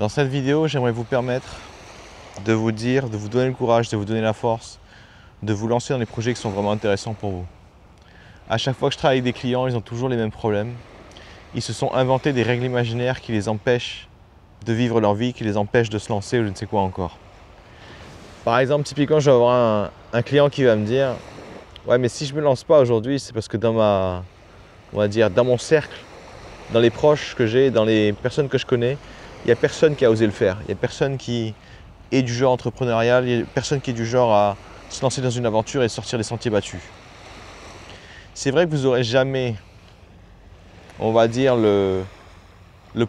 Dans cette vidéo, j'aimerais vous permettre de vous dire, de vous donner le courage, de vous donner la force, de vous lancer dans des projets qui sont vraiment intéressants pour vous. À chaque fois que je travaille avec des clients, ils ont toujours les mêmes problèmes. Ils se sont inventés des règles imaginaires qui les empêchent de vivre leur vie, qui les empêchent de se lancer ou je ne sais quoi encore. Par exemple, typiquement, je vais avoir un client qui va me dire « Ouais, mais si je ne me lance pas aujourd'hui, c'est parce que dans mon cercle, dans les proches que j'ai, dans les personnes que je connais, il n'y a personne qui a osé le faire. Il n'y a personne qui est du genre entrepreneurial, il n'y a personne qui est du genre à se lancer dans une aventure et sortir des sentiers battus. » C'est vrai que vous n'aurez jamais, on va dire, le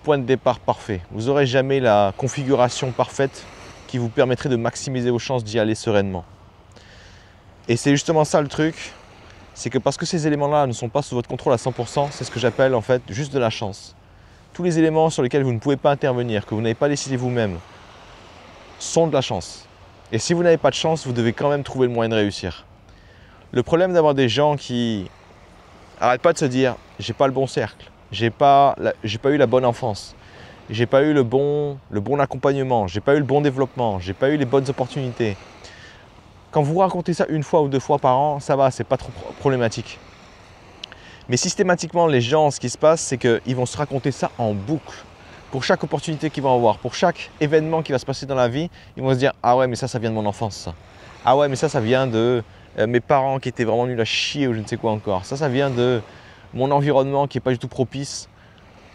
point de départ parfait. Vous n'aurez jamais la configuration parfaite qui vous permettrait de maximiser vos chances d'y aller sereinement. Et c'est justement ça le truc, c'est que parce que ces éléments-là ne sont pas sous votre contrôle à 100%, c'est ce que j'appelle en fait juste de la chance. Tous les éléments sur lesquels vous ne pouvez pas intervenir, que vous n'avez pas décidé vous-même, sont de la chance. Et si vous n'avez pas de chance, vous devez quand même trouver le moyen de réussir. Le problème d'avoir des gens qui n'arrêtent pas de se dire « j'ai pas le bon cercle, j'ai pas eu la bonne enfance, j'ai pas eu le bon accompagnement, j'ai pas eu le bon développement, j'ai pas eu les bonnes opportunités ». Quand vous racontez ça une fois ou deux fois par an, ça va, c'est pas trop problématique. Mais systématiquement, les gens, ce qui se passe, c'est qu'ils vont se raconter ça en boucle. Pour chaque opportunité qu'ils vont avoir, pour chaque événement qui va se passer dans la vie, ils vont se dire « Ah ouais, mais ça vient de mon enfance, ça. Ah ouais, mais ça vient de mes parents qui étaient vraiment nuls à chier ou je ne sais quoi encore. Ça vient de mon environnement qui n'est pas du tout propice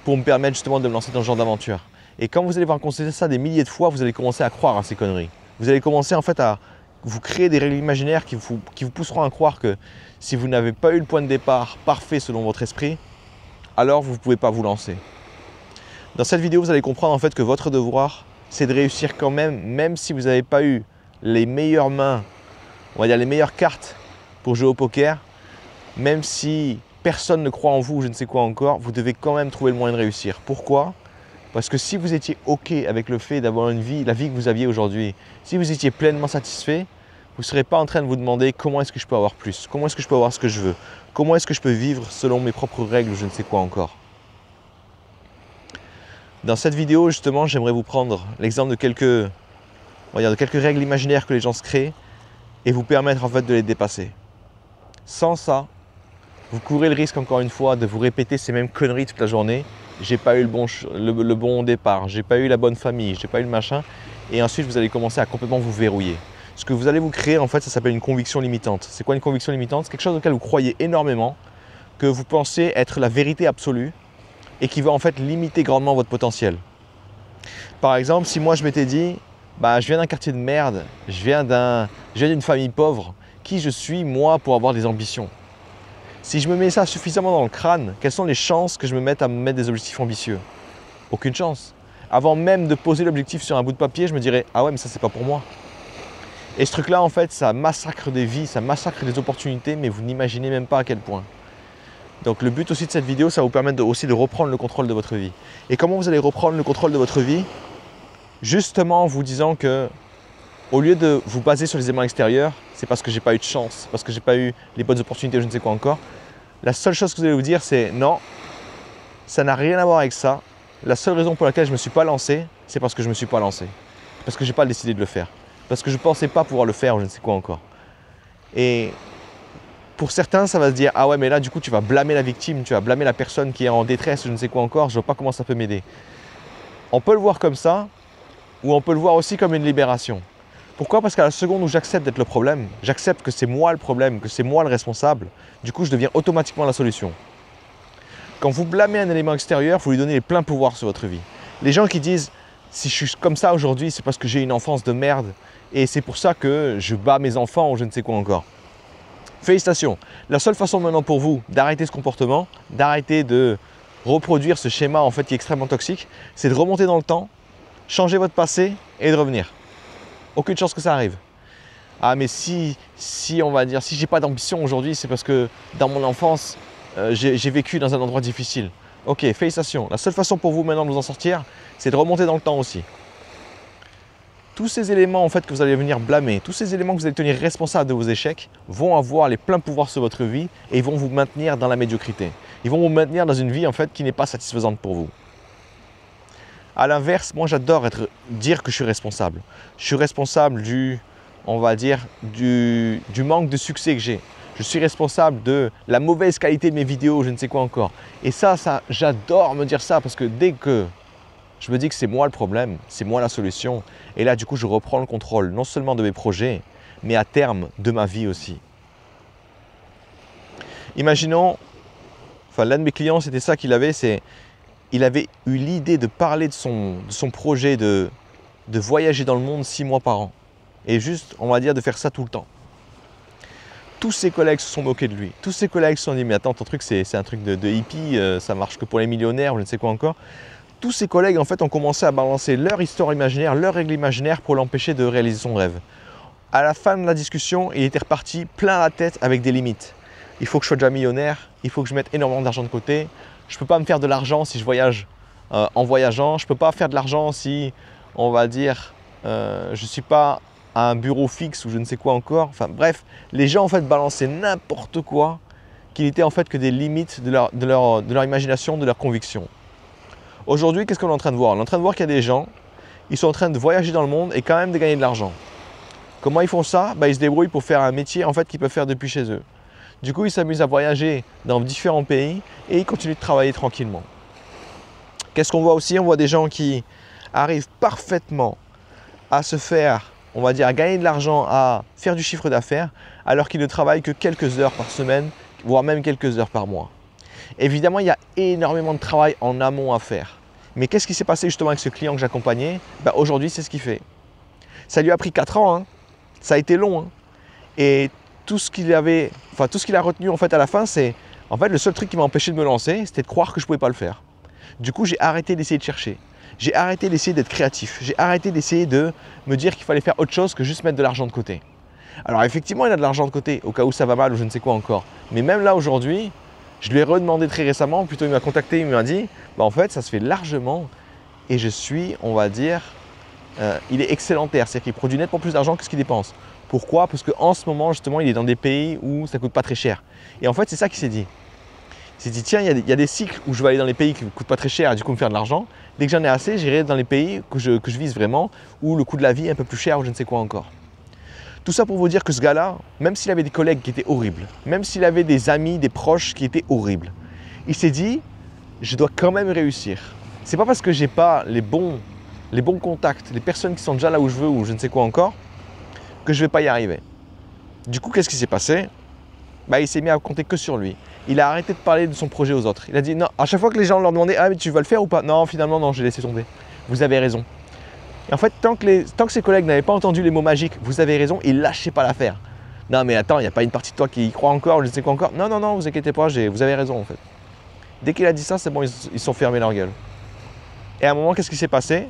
pour me permettre justement de me lancer dans ce genre d'aventure. » Et quand vous allez voir constater ça des milliers de fois, vous allez commencer à croire à ces conneries. Vous allez commencer en fait à vous créer des règles imaginaires qui vous pousseront à croire que si vous n'avez pas eu le point de départ parfait selon votre esprit, alors vous ne pouvez pas vous lancer. Dans cette vidéo, vous allez comprendre en fait que votre devoir, c'est de réussir quand même, même si vous n'avez pas eu les meilleures mains, on va dire les meilleures cartes pour jouer au poker, même si personne ne croit en vous, je ne sais quoi encore, vous devez quand même trouver le moyen de réussir. Pourquoi ? Parce que si vous étiez OK avec le fait d'avoir la vie que vous aviez aujourd'hui, si vous étiez pleinement satisfait, vous ne serez pas en train de vous demander comment est-ce que je peux avoir plus, comment est-ce que je peux avoir ce que je veux, comment est-ce que je peux vivre selon mes propres règles, je ne sais quoi encore. Dans cette vidéo, justement, j'aimerais vous prendre l'exemple de quelques règles imaginaires que les gens se créent et vous permettre en fait de les dépasser. Sans ça, vous courez le risque encore une fois de vous répéter ces mêmes conneries toute la journée. J'ai pas eu le bon départ, j'ai pas eu la bonne famille, j'ai pas eu le machin. Et ensuite, vous allez commencer à complètement vous verrouiller. Ce que vous allez vous créer, en fait, ça s'appelle une conviction limitante. C'est quoi une conviction limitante? C'est quelque chose auquel vous croyez énormément, que vous pensez être la vérité absolue et qui va en fait limiter grandement votre potentiel. Par exemple, si moi je m'étais dit, je viens d'un quartier de merde, je viens d'une famille pauvre, qui je suis moi pour avoir des ambitions? Si je me mets ça suffisamment dans le crâne, quelles sont les chances que je me mette à me mettre des objectifs ambitieux? Aucune chance. Avant même de poser l'objectif sur un bout de papier, je me dirais « Ah ouais, mais ça, c'est pas pour moi. » Et ce truc-là, en fait, ça massacre des vies, ça massacre des opportunités, mais vous n'imaginez même pas à quel point. Donc le but aussi de cette vidéo, ça va vous permettre aussi de reprendre le contrôle de votre vie. Et comment vous allez reprendre le contrôle de votre vie? Justement en vous disant que, au lieu de vous baser sur les éléments extérieurs, c'est parce que j'ai pas eu de chance, parce que j'ai pas eu les bonnes opportunités, je ne sais quoi encore. La seule chose que vous allez vous dire, c'est non, ça n'a rien à voir avec ça. La seule raison pour laquelle je ne me suis pas lancé, c'est parce que je ne me suis pas lancé. Parce que je n'ai pas décidé de le faire. Parce que je ne pensais pas pouvoir le faire ou je ne sais quoi encore. Et pour certains, ça va se dire « Ah ouais, mais là, du coup, tu vas blâmer la victime, tu vas blâmer la personne qui est en détresse ou je ne sais quoi encore, je ne vois pas comment ça peut m'aider. » On peut le voir comme ça, ou on peut le voir aussi comme une libération. Pourquoi? Parce qu'à la seconde où j'accepte d'être le problème, j'accepte que c'est moi le problème, que c'est moi le responsable, du coup, je deviens automatiquement la solution. Quand vous blâmez un élément extérieur, vous lui donnez les pleins pouvoirs sur votre vie. Les gens qui disent « Si je suis comme ça aujourd'hui, c'est parce que j'ai une enfance de merde et c'est pour ça que je bats mes enfants ou je ne sais quoi encore. » Félicitations. La seule façon maintenant pour vous d'arrêter ce comportement, d'arrêter de reproduire ce schéma en fait qui est extrêmement toxique, c'est de remonter dans le temps, changer votre passé et de revenir. Aucune chance que ça arrive. Ah mais si on va dire, si j'ai pas d'ambition aujourd'hui, c'est parce que dans mon enfance, j'ai vécu dans un endroit difficile. Ok, félicitations. La seule façon pour vous maintenant de vous en sortir, c'est de remonter dans le temps aussi. Tous ces éléments en fait que vous allez venir blâmer, tous ces éléments que vous allez tenir responsables de vos échecs vont avoir les pleins pouvoirs sur votre vie et ils vont vous maintenir dans la médiocrité. Ils vont vous maintenir dans une vie en fait qui n'est pas satisfaisante pour vous. À l'inverse, moi j'adore dire que je suis responsable. Je suis responsable on va dire, du manque de succès que j'ai. Je suis responsable de la mauvaise qualité de mes vidéos, je ne sais quoi encore. Et ça j'adore me dire ça parce que dès que je me dis que c'est moi le problème, c'est moi la solution. Et là, du coup, je reprends le contrôle non seulement de mes projets, mais à terme de ma vie aussi. Imaginons, l'un de mes clients, c'était ça qu'il avait, il avait eu l'idée de parler de son projet de voyager dans le monde 6 mois par an. Et juste, on va dire, de faire ça tout le temps. Tous ses collègues se sont moqués de lui. Tous ses collègues se sont dit, mais attends, ton truc, c'est un truc de hippie, ça marche que pour les millionnaires, ou je ne sais quoi encore. Tous ses collègues, en fait, ont commencé à balancer leur histoire imaginaire, leur règle imaginaire pour l'empêcher de réaliser son rêve. À la fin de la discussion, il était reparti plein la tête avec des limites. Il faut que je sois déjà millionnaire, il faut que je mette énormément d'argent de côté. Je ne peux pas me faire de l'argent si je voyage en voyageant. Je ne peux pas faire de l'argent si, on va dire, je ne suis pas à un bureau fixe ou je ne sais quoi encore. Enfin bref, les gens en fait balançaient n'importe quoi qui n'était en fait que des limites de leur imagination, de leur conviction. Aujourd'hui, qu'est-ce qu'on est en train de voir? On est en train de voir qu'il y a des gens, ils sont en train de voyager dans le monde et quand même de gagner de l'argent. Comment ils font ça? Ils se débrouillent pour faire un métier en fait qu'ils peuvent faire depuis chez eux. Du coup, ils s'amusent à voyager dans différents pays et ils continuent de travailler tranquillement. Qu'est-ce qu'on voit aussi? On voit des gens qui arrivent parfaitement à se faire, on va dire, à gagner de l'argent, à faire du chiffre d'affaires, alors qu'ils ne travaillent que quelques heures par semaine, voire même quelques heures par mois. Évidemment, il y a énormément de travail en amont à faire. Mais qu'est-ce qui s'est passé justement avec ce client que j'accompagnais? Aujourd'hui, c'est ce qu'il fait. Ça lui a pris 4 ans, hein. Ça a été long. Hein. Et tout ce qu'il a retenu en fait à la fin, c'est en fait le seul truc qui m'a empêché de me lancer, c'était de croire que je ne pouvais pas le faire. Du coup, j'ai arrêté d'essayer de chercher. J'ai arrêté d'essayer d'être créatif. J'ai arrêté d'essayer de me dire qu'il fallait faire autre chose que juste mettre de l'argent de côté. Alors effectivement, il a de l'argent de côté, au cas où ça va mal ou je ne sais quoi encore. Mais même là, aujourd'hui, je lui ai redemandé très récemment, plutôt il m'a contacté, il m'a dit, en fait, ça se fait largement et je suis, on va dire, il est excédentaire, c'est-à-dire qu'il produit nettement plus d'argent que ce qu'il dépense. Pourquoi? Parce qu'en ce moment, justement, il est dans des pays où ça ne coûte pas très cher. Et en fait, c'est ça qu'il s'est dit. Il s'est dit, tiens, il y a des cycles où je vais aller dans les pays qui ne coûtent pas très cher et du coup me faire de l'argent. Dès que j'en ai assez, j'irai dans les pays que je vise vraiment, où le coût de la vie est un peu plus cher ou je ne sais quoi encore. Tout ça pour vous dire que ce gars-là, même s'il avait des collègues qui étaient horribles, même s'il avait des amis, des proches qui étaient horribles, il s'est dit, je dois quand même réussir. C'est pas parce que j'ai pas les bons contacts, les personnes qui sont déjà là où je veux ou je ne sais quoi encore, que je ne vais pas y arriver. Du coup, qu'est-ce qui s'est passé? Il s'est mis à compter que sur lui. Il a arrêté de parler de son projet aux autres. Il a dit non, à chaque fois que les gens leur demandaient « Ah, mais tu vas le faire ou pas ?» Non, finalement, non, j'ai laissé tomber. Vous avez raison. Et en fait, tant que ses collègues n'avaient pas entendu les mots magiques « Vous avez raison », ils ne lâchaient pas l'affaire. Non, mais attends, il n'y a pas une partie de toi qui y croit encore, je ne sais quoi encore. Non, non, non, vous inquiétez pas, vous avez raison en fait. Dès qu'il a dit ça, c'est bon, ils se sont fermés leur gueule. Et à un moment, qu'est-ce qui s'est passé?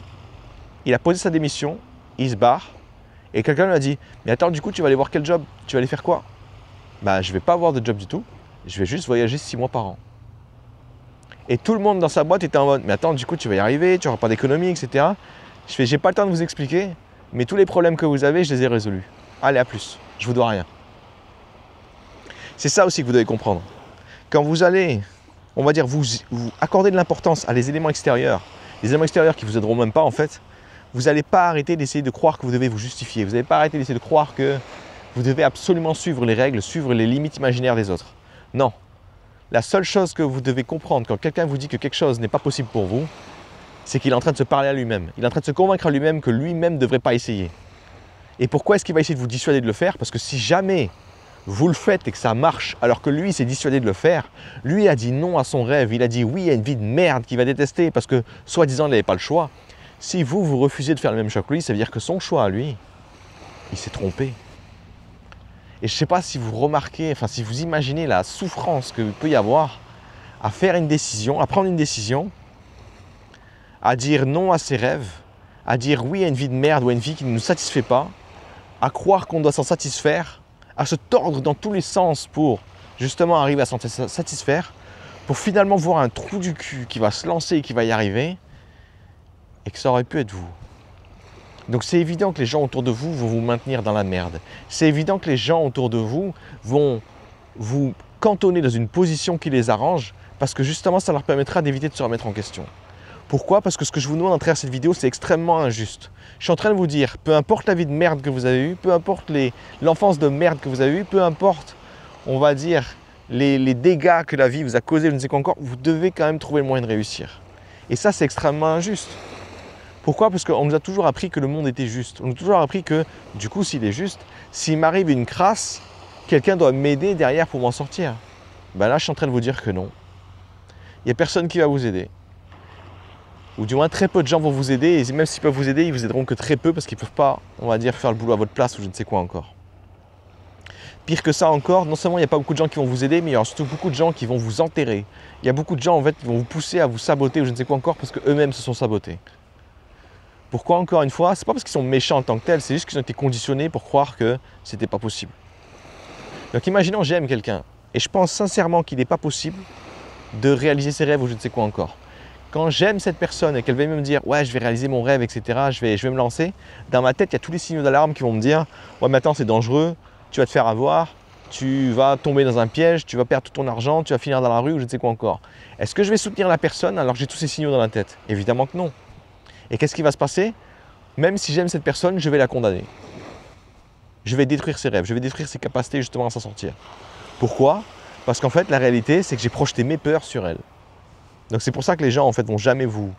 Il a posé sa démission, il se barre. Et quelqu'un lui a dit, mais attends, du coup, tu vas aller voir quel job? Tu vas aller faire quoi? Je ne vais pas avoir de job du tout. Je vais juste voyager 6 mois par an. Et tout le monde dans sa boîte était en mode, mais attends, du coup, tu vas y arriver, tu n'auras pas d'économie, etc. Je fais, j'ai pas le temps de vous expliquer, mais tous les problèmes que vous avez, je les ai résolus. Allez, à plus. Je vous dois rien. C'est ça aussi que vous devez comprendre. Quand vous allez, on va dire, vous accorder de l'importance à les éléments extérieurs qui ne vous aideront même pas en fait, vous n'allez pas arrêter d'essayer de croire que vous devez vous justifier. Vous n'allez pas arrêter d'essayer de croire que vous devez absolument suivre les règles, suivre les limites imaginaires des autres. Non. La seule chose que vous devez comprendre quand quelqu'un vous dit que quelque chose n'est pas possible pour vous, c'est qu'il est en train de se parler à lui-même. Il est en train de se convaincre à lui-même que lui-même ne devrait pas essayer. Et pourquoi est-ce qu'il va essayer de vous dissuader de le faire? Parce que si jamais vous le faites et que ça marche, alors que lui s'est dissuadé de le faire, lui a dit non à son rêve, il a dit oui à une vie de merde qu'il va détester parce que soi-disant il n'avait pas le choix. Si vous refusez de faire le même choix que lui, ça veut dire que son choix à lui, il s'est trompé. Et je ne sais pas si vous remarquez, si vous imaginez la souffrance qu'il peut y avoir à faire une décision, à prendre une décision, à dire non à ses rêves, à dire oui à une vie de merde ou à une vie qui ne nous satisfait pas, à croire qu'on doit s'en satisfaire, à se tordre dans tous les sens pour justement arriver à s'en satisfaire, pour finalement voir un trou du cul qui va se lancer et qui va y arriver, et que ça aurait pu être vous. Donc c'est évident que les gens autour de vous vont vous maintenir dans la merde. C'est évident que les gens autour de vous vont vous cantonner dans une position qui les arrange parce que justement ça leur permettra d'éviter de se remettre en question. Pourquoi? Parce que ce que je vous demande à travers cette vidéo, c'est extrêmement injuste. Je suis en train de vous dire, peu importe la vie de merde que vous avez eue, peu importe l'enfance de merde que vous avez eue, peu importe, on va dire, les dégâts que la vie vous a causés, je ne sais quoi encore, vous devez quand même trouver le moyen de réussir. Et ça, c'est extrêmement injuste. Pourquoi? Parce qu'on nous a toujours appris que le monde était juste. On nous a toujours appris que, du coup, s'il est juste, s'il m'arrive une crasse, quelqu'un doit m'aider derrière pour m'en sortir. Ben là, je suis en train de vous dire que non. Il n'y a personne qui va vous aider. Ou du moins, très peu de gens vont vous aider. Et même s'ils peuvent vous aider, ils vous aideront que très peu parce qu'ils ne peuvent pas, on va dire, faire le boulot à votre place ou je ne sais quoi encore. Pire que ça encore, non seulement il n'y a pas beaucoup de gens qui vont vous aider, mais il y aura surtout beaucoup de gens qui vont vous enterrer. Il y a beaucoup de gens en fait qui vont vous pousser à vous saboter ou je ne sais quoi encore parce qu'eux-mêmes se sont sabotés. Pourquoi encore une fois? C'est pas parce qu'ils sont méchants en tant que tels, c'est juste qu'ils ont été conditionnés pour croire que c'était pas possible. Donc imaginons j'aime quelqu'un et je pense sincèrement qu'il n'est pas possible de réaliser ses rêves ou je ne sais quoi encore. Quand j'aime cette personne et qu'elle va me dire « ouais, je vais réaliser mon rêve, etc., je vais me lancer », dans ma tête, il y a tous les signaux d'alarme qui vont me dire « ouais, mais attends, c'est dangereux, tu vas te faire avoir, tu vas tomber dans un piège, tu vas perdre tout ton argent, tu vas finir dans la rue ou je ne sais quoi encore ». Est-ce que je vais soutenir la personne alors que j'ai tous ces signaux dans la tête? Évidemment que non. Et qu'est-ce qui va se passer? Même si j'aime cette personne, je vais la condamner. Je vais détruire ses rêves, je vais détruire ses capacités justement à s'en sortir. Pourquoi? Parce qu'en fait, la réalité, c'est que j'ai projeté mes peurs sur elle. Donc c'est pour ça que les gens en fait vont jamais vous,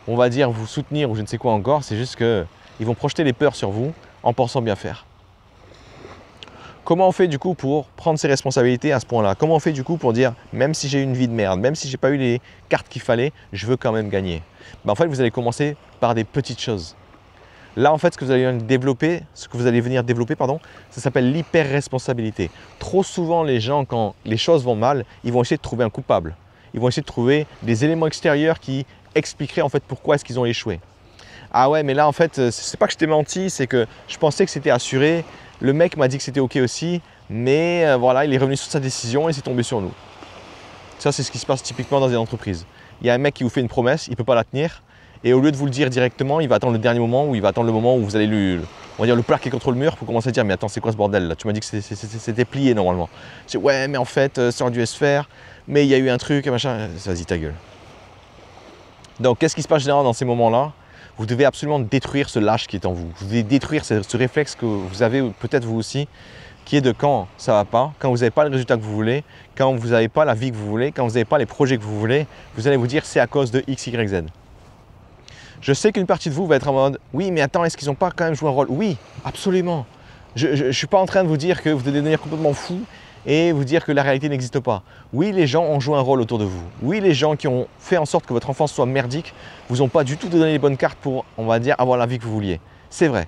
on va dire, vous soutenir ou je ne sais quoi encore. C'est juste qu'ils vont projeter les peurs sur vous en pensant bien faire. Comment on fait du coup pour prendre ses responsabilités à ce point-là? Comment on fait du coup pour dire, même si j'ai eu une vie de merde, même si j'ai pas eu les cartes qu'il fallait, je veux quand même gagner? Ben, en fait, vous allez commencer par des petites choses. Là, en fait, ce que vous allez venir développer, ça s'appelle l'hyper-responsabilité. Trop souvent, les gens, quand les choses vont mal, ils vont essayer de trouver un coupable. Ils vont essayer de trouver des éléments extérieurs qui expliqueraient en fait pourquoi est-ce qu'ils ont échoué. Ah ouais, mais là, en fait, c'est pas que je t'ai menti, c'est que je pensais que c'était assuré. Le mec m'a dit que c'était OK aussi, mais voilà, il est revenu sur sa décision et c'est tombé sur nous. Ça, c'est ce qui se passe typiquement dans une entreprise. Il y a un mec qui vous fait une promesse, il ne peut pas la tenir. Et au lieu de vous le dire directement, il va attendre le dernier moment ou il va attendre le moment où vous allez on va dire, le plaquer contre le mur pour commencer à dire « mais attends, c'est quoi ce bordel là? Tu m'as dit que c'était plié normalement. » Je dis « ouais, mais en fait, ça aurait dû se faire, mais il y a eu un truc, machin. » Vas-y, ta gueule. Donc, qu'est-ce qui se passe généralement dans ces moments-là? Vous devez absolument détruire ce lâche qui est en vous. Vous devez détruire ce réflexe que vous avez, peut-être vous aussi, qui est de quand ça ne va pas, quand vous n'avez pas le résultat que vous voulez, quand vous n'avez pas la vie que vous voulez, quand vous n'avez pas les projets que vous voulez, vous allez vous dire « c'est à cause de X, Y, Z ». Je sais qu'une partie de vous va être en mode « oui, mais attends, est-ce qu'ils n'ont pas quand même joué un rôle ?» Oui, absolument. Je ne suis pas en train de vous dire que vous devez devenir complètement fou et vous dire que la réalité n'existe pas. Oui, les gens ont joué un rôle autour de vous. Oui, les gens qui ont fait en sorte que votre enfance soit merdique vous ont pas du tout donné les bonnes cartes pour, on va dire, avoir la vie que vous vouliez. C'est vrai.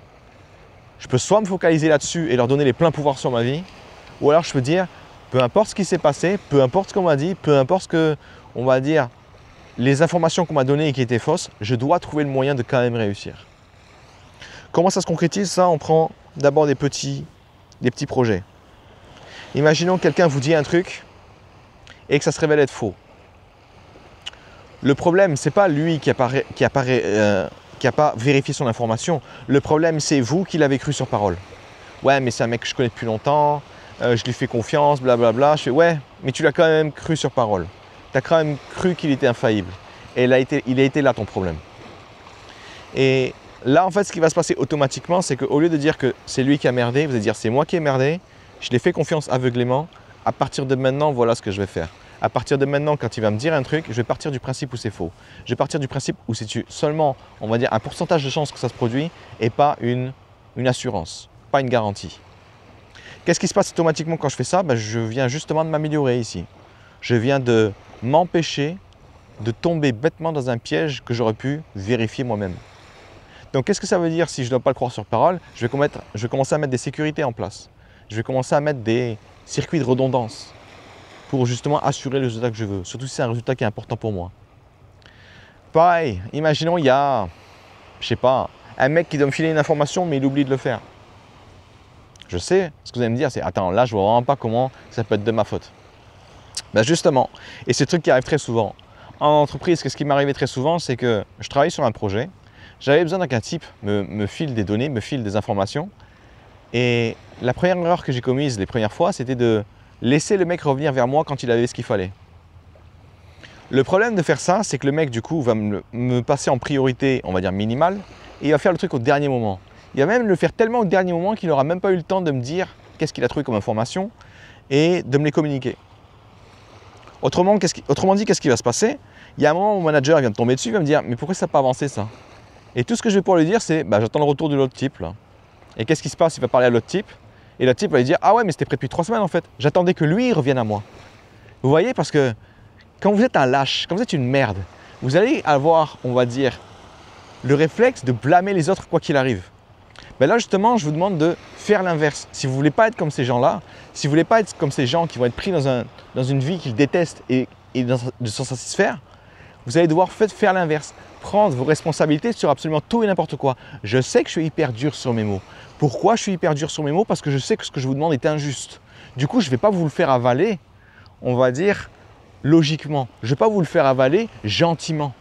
Je peux soit me focaliser là-dessus et leur donner les pleins pouvoirs sur ma vie, ou alors je peux dire, peu importe ce qui s'est passé, peu importe ce qu'on m'a dit, peu importe ce que, on va dire, les informations qu'on m'a données et qui étaient fausses, je dois trouver le moyen de quand même réussir. Comment ça se concrétise ça? On prend d'abord des petits projets. Imaginons que quelqu'un vous dit un truc et que ça se révèle être faux. Le problème, ce n'est pas lui qui n'a pas vérifié son information. Le problème, c'est vous qui l'avez cru sur parole. Ouais, mais c'est un mec que je connais depuis longtemps, je lui fais confiance, blablabla. Je fais ouais, mais tu l'as quand même cru sur parole. Tu as quand même cru qu'il était infaillible. Et il a été là ton problème. Et là, en fait, ce qui va se passer automatiquement, c'est qu'au lieu de dire que c'est lui qui a merdé, vous allez dire c'est moi qui ai merdé, je l'ai fait confiance aveuglément. À partir de maintenant, voilà ce que je vais faire. À partir de maintenant, quand il va me dire un truc, je vais partir du principe où c'est faux. Je vais partir du principe où c'est seulement, on va dire, un pourcentage de chances que ça se produit et pas une assurance, pas une garantie. Qu'est-ce qui se passe automatiquement quand je fais ça? Je viens justement de m'améliorer ici. Je viens de m'empêcher de tomber bêtement dans un piège que j'aurais pu vérifier moi-même. Donc, qu'est-ce que ça veut dire si je ne dois pas le croire sur parole? Je vais commencer à mettre des sécurités en place. Je vais commencer à mettre des circuits de redondance pour justement assurer le résultat que je veux, surtout si c'est un résultat qui est important pour moi. Pareil, imaginons il y a, je sais pas, un mec qui doit me filer une information mais il oublie de le faire. Je sais, ce que vous allez me dire, c'est attends, là je vois vraiment pas comment ça peut être de ma faute. Ben justement, et c'est le truc qui arrive très souvent. En entreprise, ce qui m'arrivait très souvent, c'est que je travaillais sur un projet, j'avais besoin qu'un type me file des données, me file des informations. Et la première erreur que j'ai commise les premières fois, c'était de laisser le mec revenir vers moi quand il avait ce qu'il fallait. Le problème de faire ça, c'est que le mec, du coup, va me passer en priorité, on va dire minimale, et il va faire le truc au dernier moment. Il va même le faire tellement au dernier moment qu'il n'aura même pas eu le temps de me dire qu'est-ce qu'il a trouvé comme information et de me les communiquer. Autrement dit, qu'est-ce qui va se passer? Il y a un moment où mon manager vient de tomber dessus, il va me dire « mais pourquoi ça n'a pas avancé ça ?» Et tout ce que je vais pouvoir lui dire, c'est bah, « j'attends le retour de l'autre type là. » Et qu'est-ce qui se passe? Il va parler à l'autre type, et l'autre type va lui dire « ah ouais, mais c'était prêt depuis 3 semaines en fait, j'attendais que lui revienne à moi. » Vous voyez, parce que quand vous êtes un lâche, quand vous êtes une merde, vous allez avoir, on va dire, le réflexe de blâmer les autres quoi qu'il arrive. Ben là justement, je vous demande de faire l'inverse. Si vous ne voulez pas être comme ces gens-là, si vous ne voulez pas être comme ces gens qui vont être pris dans une vie qu'ils détestent et de s'en satisfaire, vous allez devoir faire l'inverse. Prendre vos responsabilités sur absolument tout et n'importe quoi. Je sais que je suis hyper dur sur mes mots. Pourquoi je suis hyper dur sur mes mots? Parce que je sais que ce que je vous demande est injuste. Du coup, je ne vais pas vous le faire avaler, on va dire, logiquement. Je ne vais pas vous le faire avaler gentiment.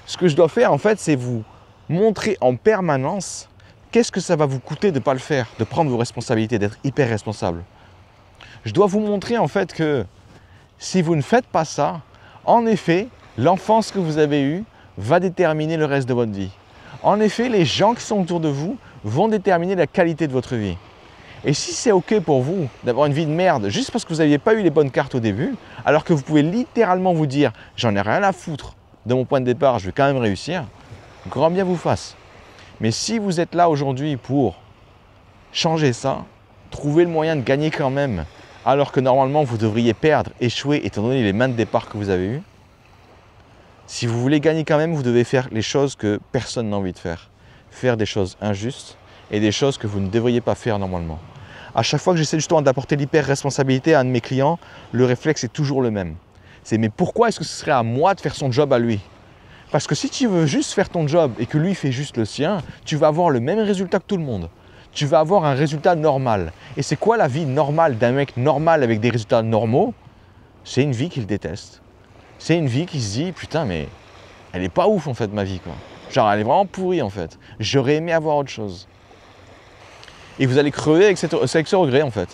Ce que je dois faire, en fait, c'est vous montrer en permanence qu'est-ce que ça va vous coûter de ne pas le faire, de prendre vos responsabilités, d'être hyper responsable. Je dois vous montrer, en fait, que si vous ne faites pas ça, en effet, l'enfance que vous avez eue va déterminer le reste de votre vie. En effet, les gens qui sont autour de vous vont déterminer la qualité de votre vie. Et si c'est OK pour vous d'avoir une vie de merde juste parce que vous n'aviez pas eu les bonnes cartes au début, alors que vous pouvez littéralement vous dire « j'en ai rien à foutre de mon point de départ, je vais quand même réussir », grand bien vous fasse. Mais si vous êtes là aujourd'hui pour changer ça, trouver le moyen de gagner quand même, alors que normalement vous devriez perdre, échouer, étant donné les mains de départ que vous avez eues, si vous voulez gagner quand même, vous devez faire les choses que personne n'a envie de faire. Faire des choses injustes et des choses que vous ne devriez pas faire normalement. À chaque fois que j'essaie justement d'apporter l'hyper-responsabilité à un de mes clients, le réflexe est toujours le même. C'est mais pourquoi est-ce que ce serait à moi de faire son job à lui? Parce que si tu veux juste faire ton job et que lui fait juste le sien, tu vas avoir le même résultat que tout le monde. Tu vas avoir un résultat normal. Et c'est quoi la vie normale d'un mec normal avec des résultats normaux? C'est une vie qu'il déteste. C'est une vie qui se dit, putain, mais elle est pas ouf en fait ma vie quoi. Genre elle est vraiment pourrie en fait. J'aurais aimé avoir autre chose. Et vous allez crever avec ce regret en fait.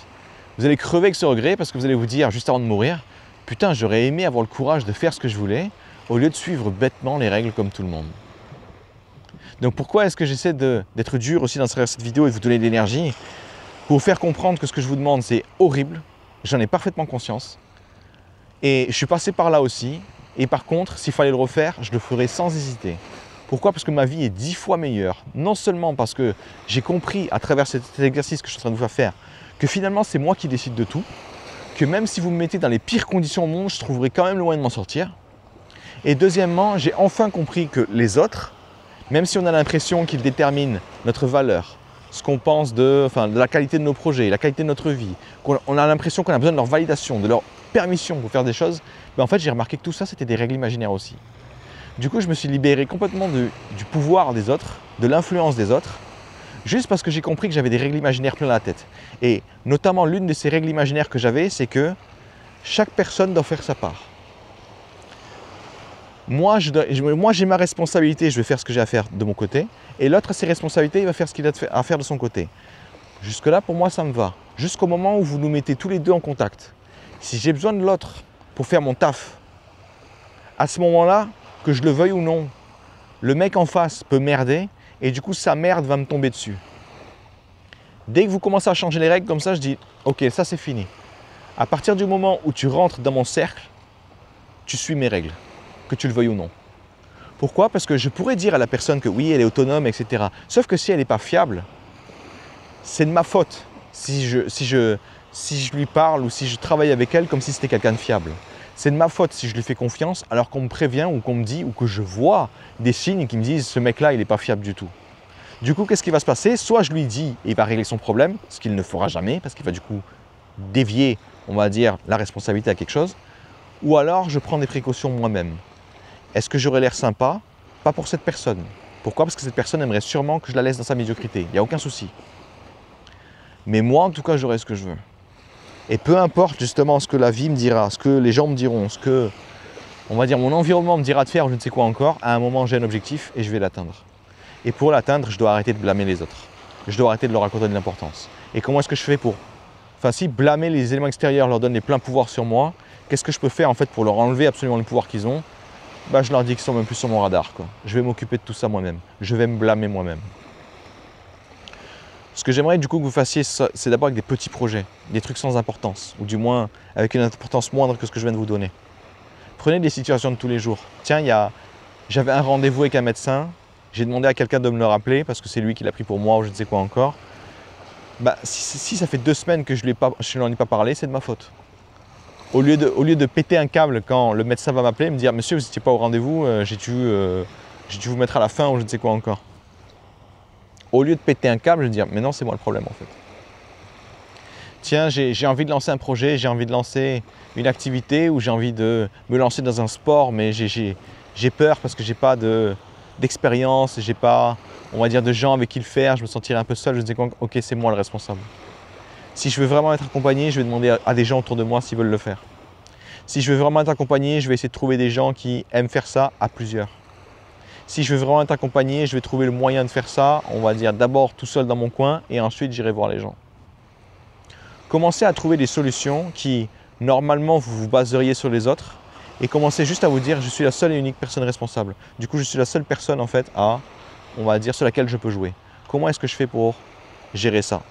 Vous allez crever avec ce regret parce que vous allez vous dire juste avant de mourir, putain, j'aurais aimé avoir le courage de faire ce que je voulais au lieu de suivre bêtement les règles comme tout le monde. Donc pourquoi est-ce que j'essaie d'être dur aussi dans cette vidéo et de vous donner de l'énergie? Pour vous faire comprendre que ce que je vous demande c'est horrible, j'en ai parfaitement conscience. Et je suis passé par là aussi. Et par contre, s'il fallait le refaire, je le ferais sans hésiter. Pourquoi? Parce que ma vie est 10 fois meilleure. Non seulement parce que j'ai compris à travers cet exercice que je suis en train de vous faire que finalement c'est moi qui décide de tout, que même si vous me mettez dans les pires conditions au monde, je trouverai quand même le moyen de m'en sortir. Et deuxièmement, j'ai enfin compris que les autres, même si on a l'impression qu'ils déterminent notre valeur, ce qu'on pense de la qualité de nos projets, la qualité de notre vie, qu'on a l'impression qu'on a besoin de leur validation, de leur permission pour faire des choses, mais en fait j'ai remarqué que tout ça c'était des règles imaginaires aussi. Du coup je me suis libéré complètement du pouvoir des autres, de l'influence des autres, juste parce que j'ai compris que j'avais des règles imaginaires plein la tête. Et notamment l'une de ces règles imaginaires que j'avais, c'est que chaque personne doit faire sa part. Moi j'ai ma responsabilité, je vais faire ce que j'ai à faire de mon côté, et l'autre a ses responsabilités, il va faire ce qu'il a à faire de son côté. Jusque là pour moi ça me va, jusqu'au moment où vous nous mettez tous les deux en contact. Si j'ai besoin de l'autre pour faire mon taf, à ce moment-là, que je le veuille ou non, le mec en face peut merder et du coup sa merde va me tomber dessus. Dès que vous commencez à changer les règles comme ça, je dis ok, ça c'est fini. À partir du moment où tu rentres dans mon cercle, tu suis mes règles, que tu le veuilles ou non. Pourquoi? Parce que je pourrais dire à la personne que oui, elle est autonome, etc. Sauf que si elle n'est pas fiable, c'est de ma faute si je lui parle ou si je travaille avec elle comme si c'était quelqu'un de fiable. C'est de ma faute si je lui fais confiance alors qu'on me prévient ou qu'on me dit ou que je vois des signes qui me disent ce mec-là, il n'est pas fiable du tout. Du coup, qu'est-ce qui va se passer? Soit je lui dis et il va régler son problème, ce qu'il ne fera jamais parce qu'il va du coup dévier, on va dire, la responsabilité à quelque chose. Ou alors, je prends des précautions moi-même. Est-ce que j'aurais l'air sympa? Pas pour cette personne. Pourquoi? Parce que cette personne aimerait sûrement que je la laisse dans sa médiocrité. Il n'y a aucun souci. Mais moi, en tout cas, j'aurai ce que je veux. Et peu importe justement ce que la vie me dira, ce que les gens me diront, ce que, on va dire, mon environnement me dira de faire ou je ne sais quoi encore, à un moment, j'ai un objectif et je vais l'atteindre. Et pour l'atteindre, je dois arrêter de blâmer les autres. Je dois arrêter de leur accorder de l'importance. Et comment est-ce que je fais pour... Enfin, si blâmer les éléments extérieurs leur donne les pleins pouvoirs sur moi, qu'est-ce que je peux faire en fait pour leur enlever absolument le pouvoir qu'ils ont bah, je leur dis qu'ils sont même plus sur mon radar, quoi. Je vais m'occuper de tout ça moi-même. Je vais me blâmer moi-même. Ce que j'aimerais du coup que vous fassiez, c'est d'abord avec des petits projets, des trucs sans importance, ou du moins avec une importance moindre que ce que je viens de vous donner. Prenez des situations de tous les jours. Tiens, j'avais un rendez-vous avec un médecin, j'ai demandé à quelqu'un de me le rappeler parce que c'est lui qui l'a pris pour moi ou je ne sais quoi encore. Bah, si ça fait 2 semaines que je ne lui en ai pas parlé, c'est de ma faute. Au lieu de péter un câble quand le médecin va m'appeler et me dire « Monsieur, vous n'étiez pas au rendez-vous, j'ai dû vous mettre à la fin ou je ne sais quoi encore ». Au lieu de péter un câble, je vais dire « Mais non, c'est moi le problème en fait ». Tiens, j'ai envie de lancer un projet, j'ai envie de lancer une activité ou j'ai envie de me lancer dans un sport, mais j'ai peur parce que j'ai pas d'expérience, j'ai pas, on va dire, de gens avec qui le faire, je me sentirais un peu seul, je me dis « Ok, c'est moi le responsable ». Si je veux vraiment être accompagné, je vais demander à des gens autour de moi s'ils veulent le faire. Si je veux vraiment être accompagné, je vais essayer de trouver des gens qui aiment faire ça à plusieurs. Si je veux vraiment être accompagné, je vais trouver le moyen de faire ça, on va dire d'abord tout seul dans mon coin et ensuite j'irai voir les gens. Commencez à trouver des solutions qui, normalement, vous vous baseriez sur les autres et commencez juste à vous dire je suis la seule et unique personne responsable. Du coup, je suis la seule personne en fait on va dire, sur laquelle je peux jouer. Comment est-ce que je fais pour gérer ça?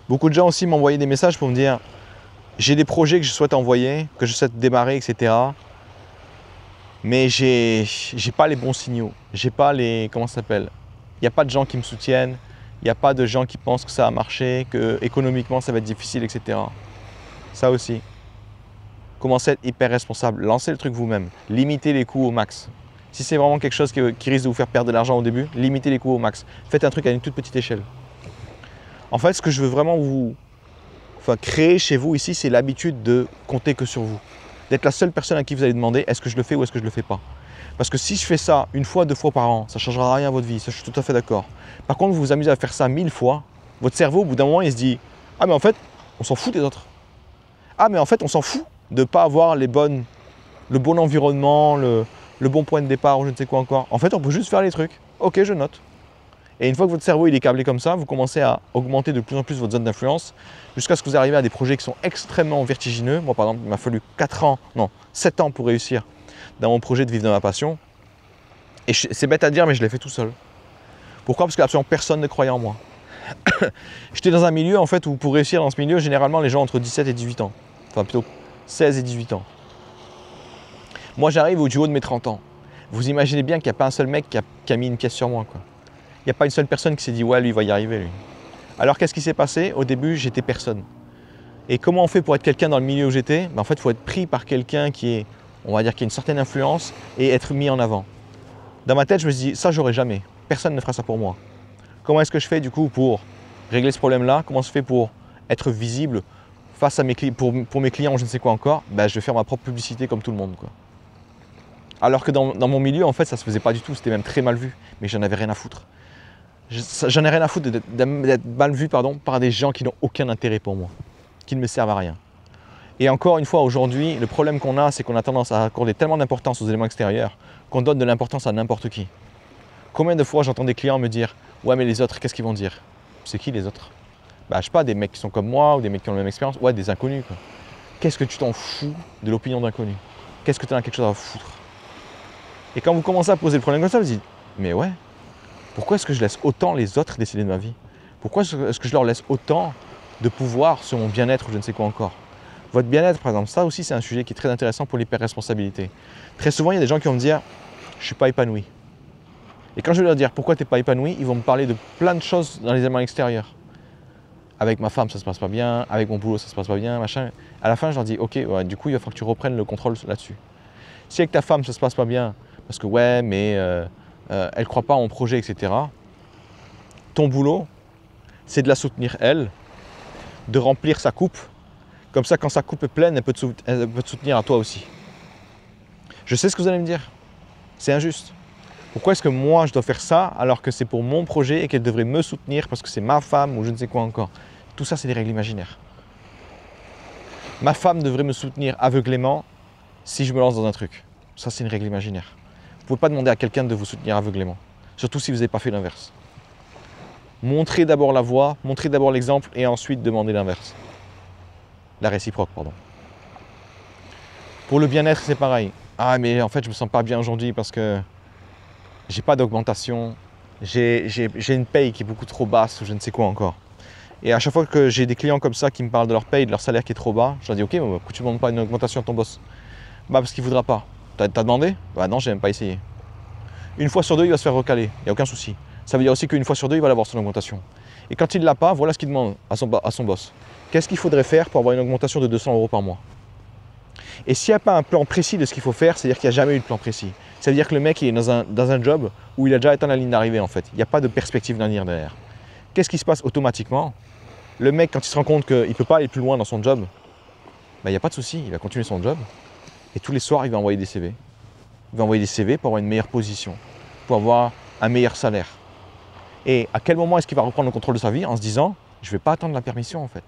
Beaucoup de gens aussi m'ont envoyé des messages pour me dire j'ai des projets que je souhaite envoyer, que je souhaite démarrer, etc. Mais j'ai pas les bons signaux, j'ai pas les, comment ça s'appelle, il n'y a pas de gens qui me soutiennent, il n'y a pas de gens qui pensent que ça va marcher, que économiquement ça va être difficile, etc. Ça aussi. Commencez à être hyper responsable, lancez le truc vous-même, limitez les coûts au max. Si c'est vraiment quelque chose qui risque de vous faire perdre de l'argent au début, limitez les coûts au max. Faites un truc à une toute petite échelle. En fait, ce que je veux vraiment créer chez vous ici, c'est l'habitude de compter que sur vous. D'être la seule personne à qui vous allez demander est-ce que je le fais ou est-ce que je ne le fais pas. Parce que si je fais ça 1 fois, 2 fois par an, ça ne changera rien à votre vie, ça je suis tout à fait d'accord. Par contre, vous vous amusez à faire ça 1000 fois, votre cerveau au bout d'un moment il se dit « Ah mais en fait, on s'en fout des autres. Ah mais en fait, on s'en fout de ne pas avoir le bon environnement, le bon point de départ ou je ne sais quoi encore. En fait, on peut juste faire les trucs. Ok, je note. » Et une fois que votre cerveau il est câblé comme ça, vous commencez à augmenter de plus en plus votre zone d'influence jusqu'à ce que vous arriviez à des projets qui sont extrêmement vertigineux. Moi par exemple, il m'a fallu 7 ans pour réussir dans mon projet de vivre de ma passion. Et c'est bête à dire, mais je l'ai fait tout seul. Pourquoi? Parce qu'absolument personne ne croyait en moi. J'étais dans un milieu en fait où pour réussir dans ce milieu, généralement les gens entre 17 et 18 ans. Enfin plutôt 16 et 18 ans. Moi j'arrive au haut de mes 30 ans. Vous imaginez bien qu'il n'y a pas un seul mec qui a mis une pièce sur moi, quoi. Il n'y a pas une seule personne qui s'est dit « ouais, lui, il va y arriver, lui ». Alors, qu'est-ce qui s'est passé? Au début, j'étais personne. Et comment on fait pour être quelqu'un dans le milieu où j'étais? En fait, il faut être pris par quelqu'un qui a une certaine influence et être mis en avant. Dans ma tête, je me suis dit « ça, j'aurai jamais. Personne ne fera ça pour moi ». Comment est-ce que je fais, du coup, pour régler ce problème-là? Comment je fais pour être visible face à pour mes clients ou je ne sais quoi encore? Je vais faire ma propre publicité comme tout le monde, quoi. Alors que dans mon milieu, en fait, ça ne se faisait pas du tout. C'était même très mal vu. Mais j'en avais rien à foutre. J'en ai rien à foutre d'être mal vu par des gens qui n'ont aucun intérêt pour moi, qui ne me servent à rien. Et encore une fois, aujourd'hui, le problème qu'on a, c'est qu'on a tendance à accorder tellement d'importance aux éléments extérieurs qu'on donne de l'importance à n'importe qui. Combien de fois j'entends des clients me dire « ouais mais les autres, qu'est-ce qu'ils vont dire ?» C'est qui les autres? Je sais pas, des mecs qui sont comme moi ou des mecs qui ont la même expérience, ouais des inconnus quoi. Qu'est-ce que tu t'en fous de l'opinion d'inconnus? Qu'est-ce que tu as quelque chose à foutre? Et quand vous commencez à poser le problème comme ça, vous dites « mais ouais, pourquoi est-ce que je laisse autant les autres décider de ma vie? Pourquoi est-ce que je leur laisse autant de pouvoir sur mon bien-être ou je ne sais quoi encore? » Votre bien-être, par exemple, ça aussi c'est un sujet qui est très intéressant pour l'hyper-responsabilité. Très souvent, il y a des gens qui vont me dire « je ne suis pas épanoui ». Et quand je vais leur dire pourquoi tu n'es pas épanoui, ils vont me parler de plein de choses dans les éléments extérieurs. Avec ma femme, ça se passe pas bien, avec mon boulot, ça se passe pas bien, machin. À la fin, je leur dis « ok, ouais, du coup, il va falloir que tu reprennes le contrôle là-dessus. » Si avec ta femme, ça se passe pas bien, parce que ouais, mais elle ne croit pas en mon projet, etc. Ton boulot, c'est de la soutenir elle, de remplir sa coupe. Comme ça, quand sa coupe est pleine, elle peut te soutenir à toi aussi. Je sais ce que vous allez me dire. C'est injuste. Pourquoi est-ce que moi, je dois faire ça alors que c'est pour mon projet et qu'elle devrait me soutenir parce que c'est ma femme ou je ne sais quoi encore? Tout ça, c'est des règles imaginaires. Ma femme devrait me soutenir aveuglément si je me lance dans un truc. Ça, c'est une règle imaginaire. Vous ne pouvez pas demander à quelqu'un de vous soutenir aveuglément. Surtout si vous n'avez pas fait l'inverse. Montrez d'abord la voie, montrez d'abord l'exemple et ensuite demandez l'inverse. La réciproque, pardon. Pour le bien-être, c'est pareil. Ah mais en fait je me sens pas bien aujourd'hui parce que j'ai pas d'augmentation, j'ai une paye qui est beaucoup trop basse ou je ne sais quoi encore. Et à chaque fois que j'ai des clients comme ça qui me parlent de leur paye, de leur salaire qui est trop bas, je leur dis ok, pourquoi tu ne demandes pas une augmentation à ton boss? Bah parce qu'il ne voudra pas. T'as demandé? Bah non, j'ai même pas essayé. Une fois sur deux, il va se faire recaler, il n'y a aucun souci. Ça veut dire aussi qu'une fois sur deux, il va avoir son augmentation. Et quand il ne l'a pas, voilà ce qu'il demande à son boss. Qu'est-ce qu'il faudrait faire pour avoir une augmentation de 200 € par mois? Et s'il n'y a pas un plan précis de ce qu'il faut faire, c'est-à-dire qu'il n'y a jamais eu de plan précis. Ça veut dire que le mec il est dans un job où il a déjà atteint la ligne d'arrivée en fait. Il n'y a pas de perspective d'avenir derrière. Qu'est-ce qui se passe automatiquement? Le mec, quand il se rend compte qu'il ne peut pas aller plus loin dans son job, bah, il n'y a pas de souci, il va continuer son job. Et tous les soirs, il va envoyer des CV. Il va envoyer des CV pour avoir une meilleure position, pour avoir un meilleur salaire. Et à quel moment est-ce qu'il va reprendre le contrôle de sa vie en se disant « je ne vais pas attendre la permission en fait.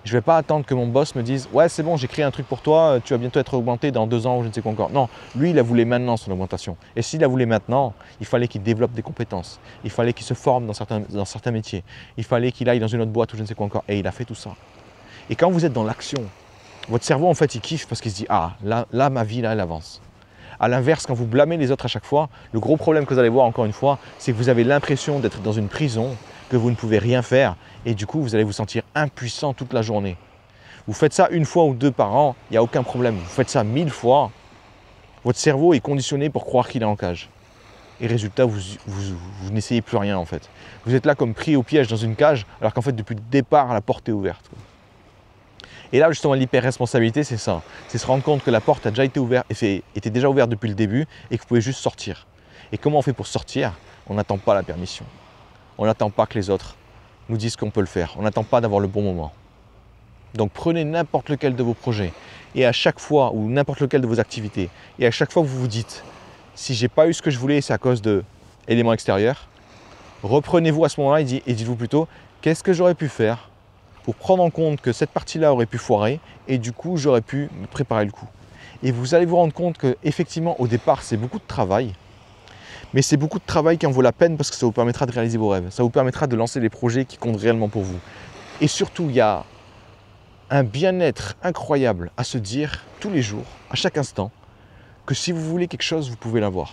Je ne vais pas attendre que mon boss me dise « ouais c'est bon, j'ai créé un truc pour toi, tu vas bientôt être augmenté dans 2 ans ou je ne sais quoi encore ». Non, lui il a voulu maintenant son augmentation. Et s'il a voulu maintenant, il fallait qu'il développe des compétences. Il fallait qu'il se forme dans certains métiers. Il fallait qu'il aille dans une autre boîte ou je ne sais quoi encore. Et il a fait tout ça. Et quand vous êtes dans l'action, votre cerveau en fait il kiffe parce qu'il se dit « ah là ma vie là elle avance ». A l'inverse, quand vous blâmez les autres à chaque fois, le gros problème que vous allez voir encore une fois, c'est que vous avez l'impression d'être dans une prison, que vous ne pouvez rien faire et du coup vous allez vous sentir impuissant toute la journée. Vous faites ça une fois ou deux par an, il n'y a aucun problème. Vous faites ça 1000 fois, votre cerveau est conditionné pour croire qu'il est en cage. Et résultat, vous n'essayez plus rien en fait. Vous êtes là comme pris au piège dans une cage, alors qu'en fait depuis le départ, la porte est ouverte. Et là, justement, l'hyper-responsabilité, c'est ça. C'est se rendre compte que la porte a déjà été ouverte, était déjà ouverte depuis le début et que vous pouvez juste sortir. Et comment on fait pour sortir? On n'attend pas la permission. On n'attend pas que les autres nous disent qu'on peut le faire. On n'attend pas d'avoir le bon moment. Donc prenez n'importe lequel de vos projets et à chaque fois, ou n'importe lequel de vos activités, et à chaque fois que vous vous dites « si j'ai pas eu ce que je voulais, c'est à cause d'éléments extérieurs », reprenez-vous à ce moment-là et dites-vous plutôt « qu'est-ce que j'aurais pu faire pour prendre en compte que cette partie-là aurait pu foirer et du coup, j'aurais pu me préparer le coup. » Et vous allez vous rendre compte qu'effectivement, au départ, c'est beaucoup de travail, mais c'est beaucoup de travail qui en vaut la peine parce que ça vous permettra de réaliser vos rêves. Ça vous permettra de lancer les projets qui comptent réellement pour vous. Et surtout, il y a un bien-être incroyable à se dire tous les jours, à chaque instant, que si vous voulez quelque chose, vous pouvez l'avoir.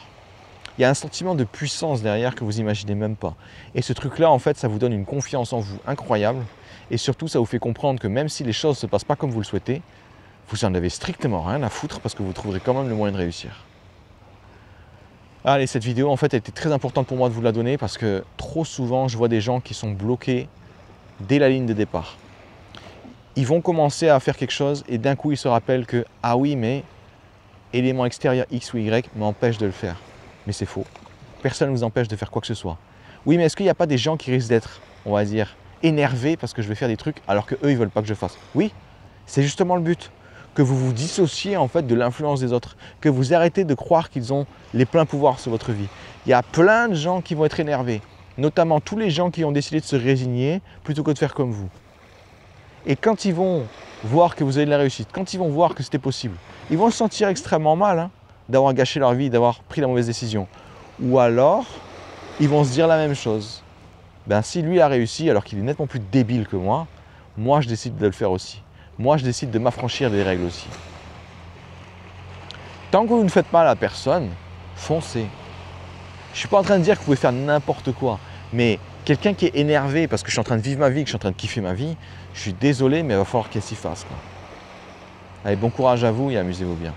Il y a un sentiment de puissance derrière que vous imaginez même pas. Et ce truc-là, en fait, ça vous donne une confiance en vous incroyable. Et surtout, ça vous fait comprendre que même si les choses ne se passent pas comme vous le souhaitez, vous n'en avez strictement rien à foutre parce que vous trouverez quand même le moyen de réussir. Allez, cette vidéo, en fait, a été très importante pour moi de vous la donner parce que trop souvent, je vois des gens qui sont bloqués dès la ligne de départ. Ils vont commencer à faire quelque chose et d'un coup, ils se rappellent que « ah oui, mais élément extérieur X ou Y m'empêche de le faire ». Mais c'est faux. Personne ne vous empêche de faire quoi que ce soit. Oui, mais est-ce qu'il n'y a pas des gens qui risquent d'être, on va dire, énervés parce que je vais faire des trucs alors qu'eux, ils ne veulent pas que je fasse? Oui, c'est justement le but. Que vous vous dissociez en fait de l'influence des autres. Que vous arrêtez de croire qu'ils ont les pleins pouvoirs sur votre vie. Il y a plein de gens qui vont être énervés. Notamment tous les gens qui ont décidé de se résigner plutôt que de faire comme vous. Et quand ils vont voir que vous avez de la réussite, quand ils vont voir que c'était possible, ils vont se sentir extrêmement mal d'avoir gâché leur vie, d'avoir pris la mauvaise décision. Ou alors, ils vont se dire la même chose. Ben, si lui a réussi alors qu'il est nettement plus débile que moi je décide de le faire aussi. Moi, je décide de m'affranchir des règles aussi. Tant que vous ne faites pas à la personne, foncez. Je ne suis pas en train de dire que vous pouvez faire n'importe quoi, mais quelqu'un qui est énervé parce que je suis en train de vivre ma vie, que je suis en train de kiffer ma vie, je suis désolé, mais il va falloir qu'elle s'y fasse. Allez, bon courage à vous et amusez-vous bien.